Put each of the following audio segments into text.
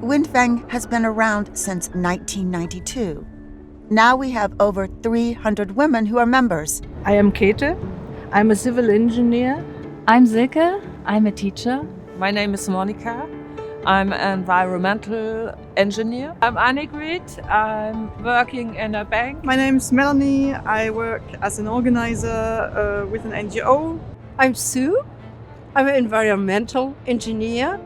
Windfang has been around since 1992. Now we have over 300 women who are members. I am Käthe. I'm a civil engineer. I'm Silke. I'm a teacher. My name is Monika. I'm an environmental engineer. I'm Annegret. I'm working in a bank. My name is Melanie. I work as an organizer with an NGO. I'm Sue. I'm an environmental engineer.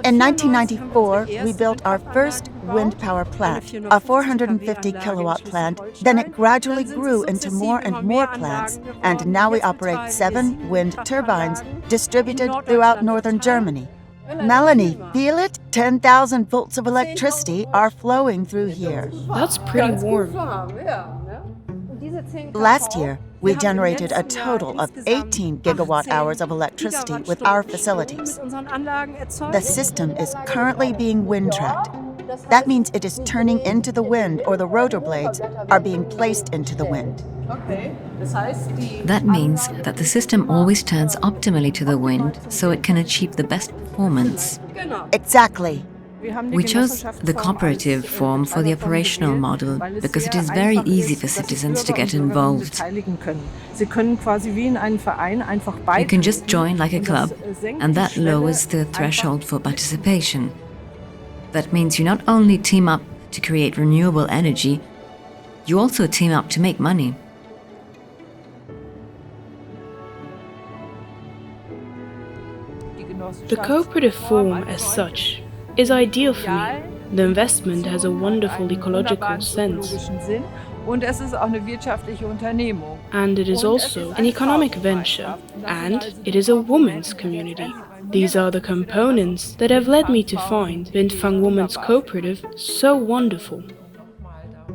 In 1994, we built our first wind power plant, a 450 kilowatt plant. Then it gradually grew into more and more plants, and now we operate 7 wind turbines distributed throughout northern Germany. Melanie, feel it? 10,000 volts of electricity are flowing through here. That's pretty warm. Last year, we generated a total of 18 gigawatt hours of electricity with our facilities. The system is currently being wind tracked. That means it is turning into the wind, or the rotor blades are being placed into the wind. That means that the system always turns optimally to the wind so it can achieve the best performance. Exactly. We chose the cooperative form for the operational model because it is very easy for citizens to get involved. You can just join like a club, and that lowers the threshold for participation. That means you not only team up to create renewable energy, you also team up to make money. The cooperative form as such is ideal for me. The investment has a wonderful ecological sense. And it is also an economic venture, and it is a women's community. These are the components that have led me to find Windfang Women's Cooperative so wonderful.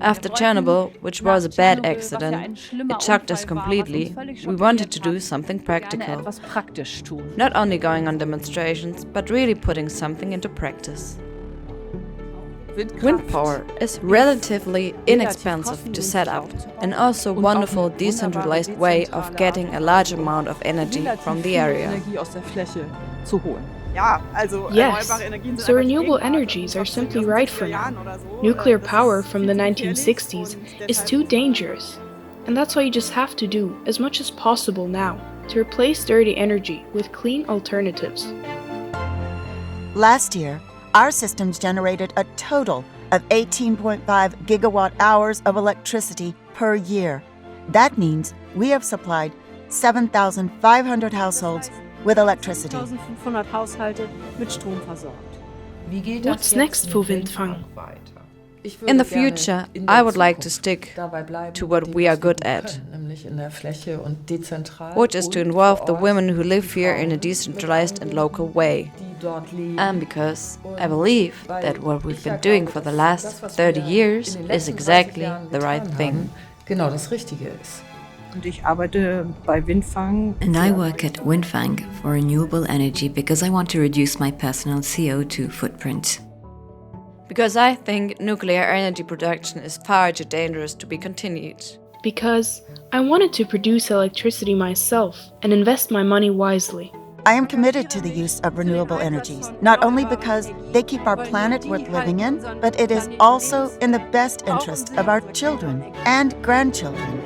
After Chernobyl, which was a bad accident, it shocked us completely. We wanted to do something practical. Not only going on demonstrations, but really putting something into practice. Wind power is relatively inexpensive to set up, and also a wonderful decentralized way of getting a large amount of energy from the area. Yes, so renewable energies are simply right for now. Nuclear power from the 1960s is too dangerous, and that's why you just have to do as much as possible now to replace dirty energy with clean alternatives. Last year, our systems generated a total of 18.5 gigawatt hours of electricity per year. That means we have supplied 7,500 households with electricity. What's next for Windfang? In the future, I would like to stick to what we are good at, which is to involve the women who live here in a decentralized and local way. And because I believe that what we've been doing for the last 30 years is exactly the right thing. And I work at Windfang for renewable energy because I want to reduce my personal CO2 footprint. Because I think nuclear energy production is far too dangerous to be continued. Because I wanted to produce electricity myself and invest my money wisely. I am committed to the use of renewable energies, not only because they keep our planet worth living in, but it is also in the best interest of our children and grandchildren.